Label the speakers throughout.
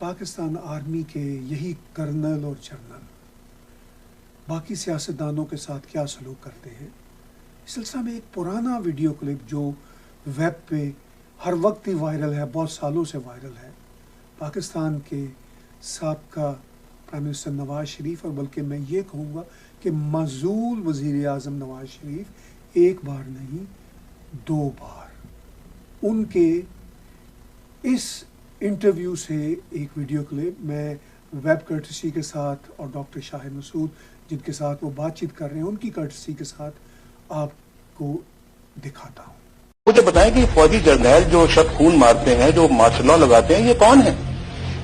Speaker 1: Pakistan army کے یہی colonel اور جنرل باقی سیاستدانوں کے ساتھ کیا سلوک کرتے ہیں، اس سلسلہ میں ایک پرانا ویڈیو کلپ جو ویب پہ ہر وقت ہی وائرل ہے، بہت سالوں سے وائرل ہے، پاکستان کے سابقہ پرائم منسٹر نواز شریف، اور بلکہ میں یہ کہوں گا کہ معزول وزیر اعظم نواز شریف ایک بار نہیں 2 بار ان کے اس انٹرویو سے ایک ویڈیو کلپ میں ویب کرٹسی کے ساتھ اور ڈاکٹر شاہد مسعود جن کے ساتھ وہ بات چیت کر رہے ہیں ان کی کرٹسی کے ساتھ آپ کو دکھاتا ہوں۔
Speaker 2: مجھے بتائیں کہ فوجی جرنیل جو شب خون مارتے ہیں، جو مارشل لا لگاتے ہیں، یہ کون ہیں؟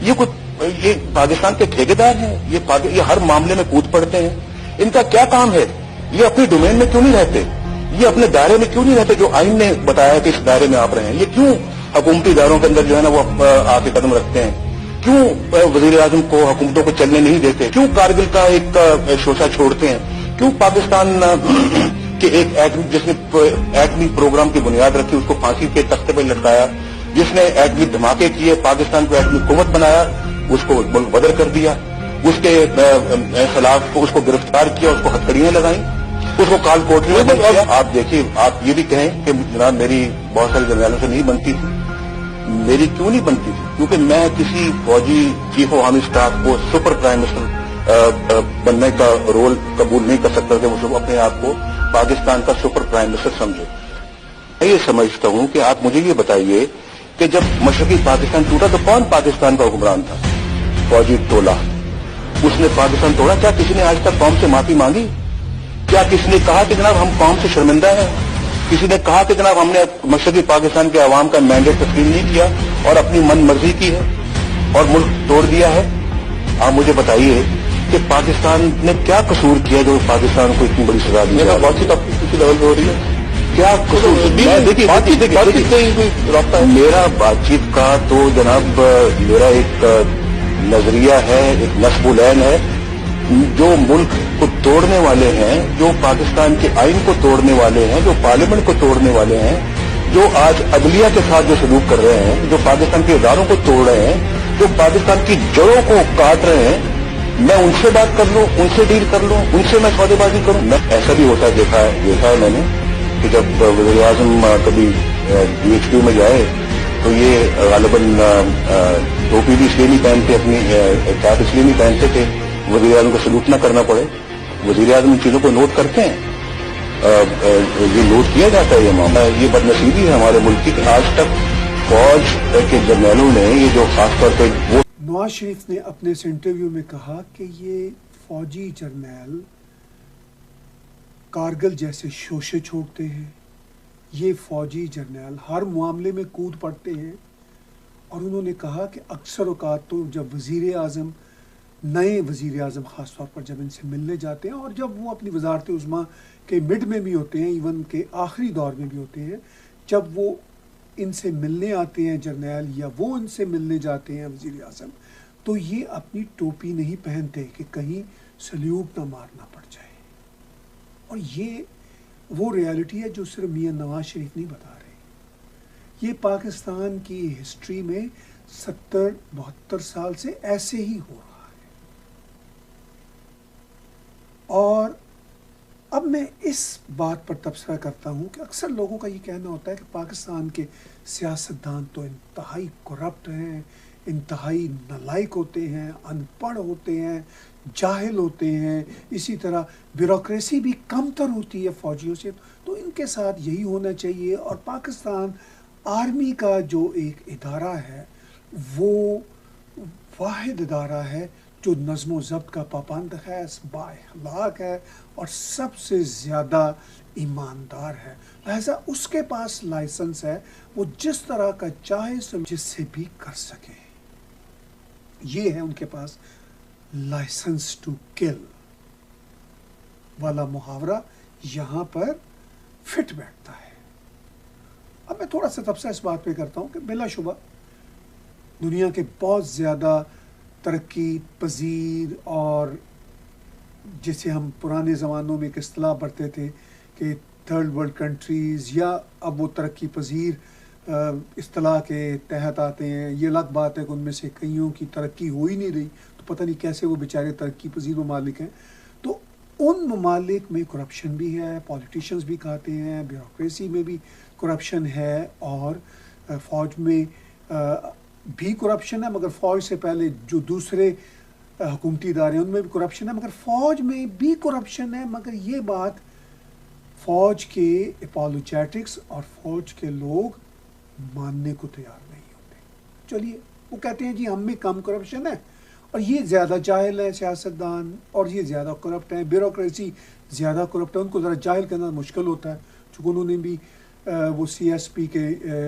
Speaker 2: یہ پاکستان کے ٹھیکیدار ہیں؟ یہ ہر معاملے میں کود پڑتے ہیں؟ ان کا کیا کام ہے؟ یہ اپنی ڈومین میں کیوں نہیں رہتے؟ یہ اپنے دائرے میں کیوں نہیں رہتے جو آئین نے بتایا کہ اس دائرے میں آپ رہیں؟ یہ کیوں حکومتی اداروں کے اندر جو ہے نا وہ آ کے قدم رکھتے ہیں؟ کیوں وزیر اعظم کو حکومتوں کو چلنے نہیں دیتے؟ کیوں کارگل کا ایک شوشہ چھوڑتے ہیں؟ کیوں پاکستان کہ ایک جس نے ایٹمی پروگرام کی بنیاد رکھی اس کو پھانسی کے تختے پہ لٹکایا، جس نے ایٹمی دھماکے کیے، پاکستان کو ایٹمی قوت بنایا، اس کو ملک بدر کر دیا، اس کے خلاف اس کو گرفتار کیا، اس کو ہتھکڑیاں لگائیں، اس کو کال کوٹری میں بند کیا۔ آپ دیکھیے، آپ یہ بھی کہیں کہ جناب میری بہت سارے جرنیلوں سے نہیں بنتی تھی، میری کیوں نہیں بنتی تھی؟ کیونکہ میں کسی فوجی چیف آف آرمی اسٹاف کو سپر پرائم منسٹر بننے کا رول قبول نہیں کر سکتا کہ وہ اپنے آپ کو پاکستان کا سپر پرائم منسٹر سمجھے۔ میں یہ سمجھتا ہوں کہ آپ مجھے یہ بتائیے کہ جب مشرقی پاکستان ٹوٹا تو کون پاکستان کا حکمران تھا؟ فوجی ٹولہ، اس نے پاکستان توڑا۔ کیا کسی نے آج تک قوم سے معافی مانگی؟ کیا کسی نے کہا کہ جناب ہم قوم سے شرمندہ ہیں؟ کسی نے کہا کہ جناب ہم نے مشرقی پاکستان کے عوام کا مینڈیٹ تسلیم نہیں کیا اور اپنی من مرضی کی ہے اور ملک توڑ دیا ہے؟ آپ مجھے بتائیے کہ پاکستان نے کیا قصور کیا جو پاکستان کو اتنی بڑی سزا دی؟ بات چیت آپ کسی لیول پہ ہو رہی ہے؟ کیا قصور؟ میرا بات چیت کا تو جناب میرا ایک نظریہ ہے، ایک نصب العین ہے۔ جو ملک کو توڑنے والے ہیں، جو پاکستان کے آئین کو توڑنے والے ہیں، جو پارلیمنٹ کو توڑنے والے ہیں، جو آج عدلیہ کے ساتھ جو سلوک کر رہے ہیں، جو پاکستان کے اداروں کو توڑ رہے ہیں، جو پاکستان کی جڑوں کو کاٹ رہے ہیں، میں ان سے بات کر لوں، ان سے ڈیل کر لوں، ان سے میں سودے بازی کروں؟ میں ایسا بھی ہوتا دیکھا ہے میں نے کہ جب وزیر اعظم کبھی DHQ میں جائے تو یہ غالباً ٹوپی بھی اس لیے نہیں پہنتے، اپنی کیپ اس لیے نہیں پہنتے کہ وزیر اعظم کو سلوٹ نہ کرنا پڑے۔ وزیر اعظم ان چیزوں کو نوٹ کرتے ہیں، یہ نوٹ کیا جاتا ہے یہ معاملہ۔ یہ بدنصیبی ہے ہمارے ملک کی کہ آج تک فوج کے جرنیلوں نے یہ جو خاص طور پہ وہ
Speaker 1: نواز شریف نے اپنے اس انٹرویو میں کہا کہ یہ فوجی جرنیل کارگل جیسے شوشے چھوڑتے ہیں، یہ فوجی جرنیل ہر معاملے میں کود پڑتے ہیں، اور انہوں نے کہا کہ اکثر اوقات تو جب وزیر اعظم، نئے وزیر اعظم خاص طور پر جب ان سے ملنے جاتے ہیں اور جب وہ اپنی وزارت عظمیٰ کے مڈ میں بھی ہوتے ہیں، ایون کے آخری دور میں بھی ہوتے ہیں، جب وہ ان سے ملنے آتے ہیں جرنیل یا وہ ان سے ملنے جاتے ہیں وزیر اعظم، تو یہ اپنی ٹوپی نہیں پہنتے کہ کہیں سلیوٹ نہ مارنا پڑ جائے۔ اور یہ وہ ریالٹی ہے جو صرف میاں نواز شریف نہیں بتا رہے، یہ پاکستان کی ہسٹری میں 70-72 سال سے ایسے ہی ہو رہا ہے۔ اور اب میں اس بات پر تبصرہ کرتا ہوں کہ اکثر لوگوں کا یہ کہنا ہوتا ہے کہ پاکستان کے سیاستدان تو انتہائی کرپٹ ہیں، انتہائی نالائق ہوتے ہیں، ان پڑھ ہوتے ہیں، جاہل ہوتے ہیں، اسی طرح بیوروکریسی بھی کم تر ہوتی ہے فوجیوں سے، تو ان کے ساتھ یہی ہونا چاہیے۔ اور پاکستان آرمی کا جو ایک ادارہ ہے وہ واحد ادارہ ہے جو نظم و ضبط کا پابند ہے، بااخلاق ہے اور سب سے زیادہ ایماندار ہے، لہذا اس کے پاس لائسنس ہے، وہ جس طرح کا چاہے جس سے بھی کر سکے۔ یہ ہے ان کے پاس لائسنس ٹو کل والا محاورہ یہاں پر فٹ بیٹھتا ہے۔ اب میں تھوڑا سا تبصرہ اس بات پہ کرتا ہوں کہ بلا شبہ دنیا کے بہت زیادہ ترقی پذیر اور جسے ہم پرانے زمانوں میں ایک اصطلاح برتے تھے کہ تھرڈ ورلڈ کنٹریز، یا اب وہ ترقی پذیر اصطلاح کے تحت آتے ہیں. یہ الگ بات ہے کہ ان میں سے کئیوں کی ترقی ہو ہی نہیں رہی, تو پتہ نہیں کیسے وہ بیچارے ترقی پذیر ممالک ہیں. تو ان ممالک میں کرپشن بھی ہے, پولیٹیشینز بھی کھاتے ہیں, بیوروکریسی میں بھی کرپشن ہے, اور فوج میں بھی کرپشن ہے, مگر فوج سے پہلے جو دوسرے حکومتی ادارے ہیں ان میں بھی کرپشن ہے, مگر فوج میں بھی کرپشن ہے. مگر یہ بات فوج کے اپالوجیٹکس اور فوج کے لوگ ماننے کو تیار نہیں ہوتے. چلیے وہ کہتے ہیں جی ہم میں کم کرپشن ہے, اور یہ زیادہ جاہل ہے سیاستدان, اور یہ زیادہ کرپٹ ہے, بیوروکریسی زیادہ کرپٹ ہے. ان کو ذرا جاہل کرنا مشکل ہوتا ہے, چونکہ انہوں نے بھی وہ سی ایس پی کے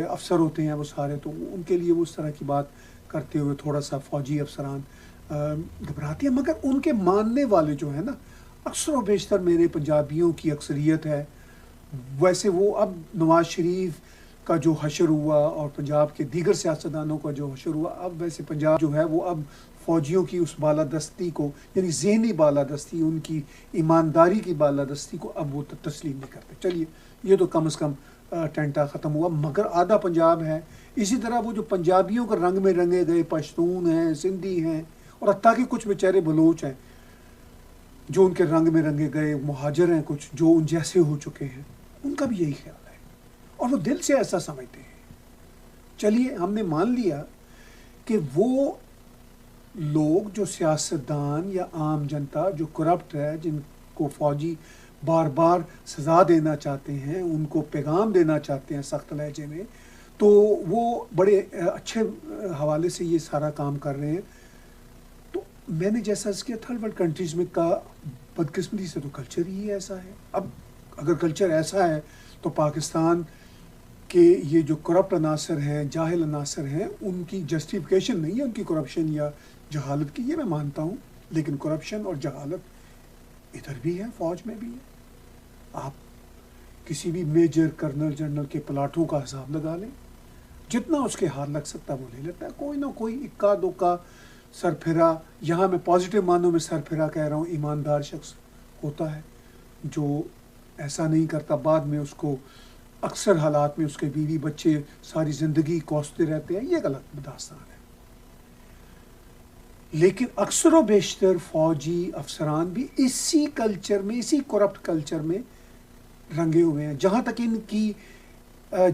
Speaker 1: افسر ہوتے ہیں وہ سارے, تو ان کے لیے وہ اس طرح کی بات کرتے ہوئے تھوڑا سا فوجی افسران گھبراتے ہیں. مگر ان کے ماننے والے جو ہیں نا, اکثر و بیشتر میرے پنجابیوں کی اکثریت ہے. ویسے وہ اب نواز شریف کا جو حشر ہوا اور پنجاب کے دیگر سیاستدانوں کا جو حشر ہوا, اب ویسے پنجاب جو ہے وہ اب فوجیوں کی اس بالادستی کو, یعنی ذہنی بالادستی, ان کی ایمانداری کی بالادستی کو اب وہ تسلیم نہیں کرتے. چلیے یہ تو کم از کم ٹینٹا ختم ہوا. مگر آدھا پنجاب ہے. اسی طرح وہ جو پنجابیوں کے رنگ میں رنگے گئے پشتون ہیں, سندھی ہیں, اور حتیٰ کہ کچھ بیچارے بلوچ ہیں جو ان کے رنگ میں رنگے گئے, مہاجر ہیں کچھ جو ان جیسے ہو چکے ہیں, ان کا بھی یہی خیال ہے اور وہ دل سے ایسا سمجھتے ہیں. چلیے ہم نے مان لیا کہ وہ لوگ جو سیاستدان یا عام جنتا جو کرپٹ ہے, جن کو فوجی بار بار سزا دینا چاہتے ہیں, ان کو پیغام دینا چاہتے ہیں سخت لہجے میں, تو وہ بڑے اچھے حوالے سے یہ سارا کام کر رہے ہیں. تو میں نے جیسا اس کیا تھرڈ ورلڈ کنٹریز میں کا بدقسمتی سے تو کلچر ہی ایسا ہے. اب اگر کلچر ایسا ہے تو پاکستان کے یہ جو کرپٹ عناصر ہیں, جاہل عناصر ہیں, ان کی جسٹیفیکیشن نہیں ہے ان کی کرپشن یا جہالت کی, یہ میں مانتا ہوں, لیکن کرپشن اور جہالت ادھر بھی ہے, فوج میں بھی ہے. آپ کسی بھی میجر کرنل جنرل کے پلاٹوں کا حساب لگا لیں, جتنا اس کے ہاتھ لگ سکتا ہے وہ لے لیتا ہے. کوئی نہ کوئی اکا دکا سرپھرا, یہاں میں پازیٹیو معنوں میں سرپھرا کہہ رہا ہوں, ایماندار شخص ہوتا ہے جو ایسا نہیں کرتا. بعد میں اس کو اکثر حالات میں اس کے بیوی بچے ساری زندگی کوستے رہتے ہیں, یہ غلط داستان ہے. لیکن اکثر و بیشتر فوجی افسران بھی اسی کلچر میں, اسی کرپٹ کلچر میں رنگے ہوئے ہیں. جہاں تک ان کی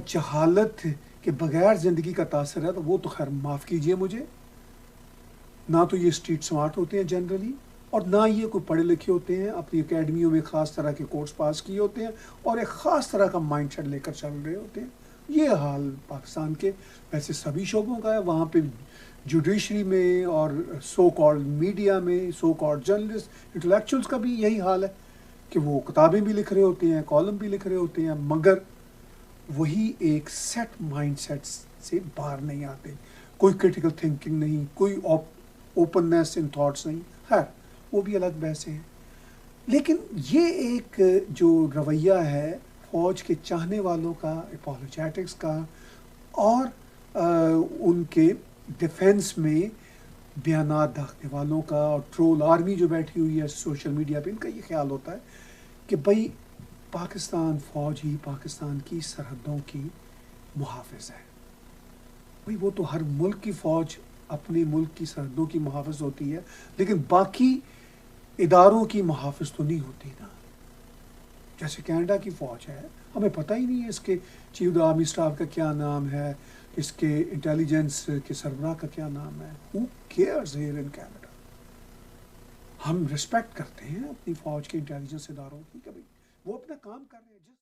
Speaker 1: جہالت کے بغیر زندگی کا تاثر ہے تو وہ تو خیر معاف کیجئے مجھے, نہ تو یہ اسٹریٹ سمارٹ ہوتے ہیں جنرلی, اور نہ یہ کوئی پڑھے لکھے ہوتے ہیں, اپنی اکیڈمیوں میں خاص طرح کے کورس پاس کیے ہوتے ہیں اور ایک خاص طرح کا مائنڈ سیٹ لے کر چل رہے ہوتے ہیں. یہ حال پاکستان کے ویسے سبھی شعبوں کا ہے. وہاں پہ جوڈیشری میں اور سو کالڈ میڈیا میں, سو کالڈ جرنلسٹ, انٹلیکچوئلس کا بھی یہی حال ہے کہ وہ کتابیں بھی لکھ رہے ہوتے ہیں, کالم بھی لکھ رہے ہوتے ہیں, مگر وہی ایک سیٹ مائنڈ سیٹ سے باہر نہیں آتے. کوئی کرٹیکل تھنکنگ نہیں, کوئی اوپننیس ان تھاٹس نہیں. خیر وہ بھی الگ بحثیں ہیں. لیکن یہ ایک جو رویہ ہے فوج کے چاہنے والوں کا, اپالوجیٹکس کا, اور ان کے ڈیفنس میں بیانات داغنے والوں کا, اور ٹرول آرمی جو بیٹھی ہوئی ہے سوشل میڈیا پہ, ان کا یہ خیال ہوتا ہے کہ بھائی پاکستان فوج ہی پاکستان کی سرحدوں کی محافظ ہے. بھائی وہ تو ہر ملک کی فوج اپنے ملک کی سرحدوں کی محافظ ہوتی ہے, لیکن باقی اداروں کی محافظ تو نہیں ہوتی نا. جیسے کینیڈا کی فوج ہے, ہمیں پتہ ہی نہیں ہے اس کے چیف آرمی اسٹاف کا کیا نام ہے, اس کے انٹیلیجنس کے سربراہ کا کیا نام ہے. Who cares here in Canada? ہم رسپیکٹ کرتے ہیں اپنی فوج کے انٹیلیجنس اداروں کی کہ وہ اپنا کام کر رہے ہیں.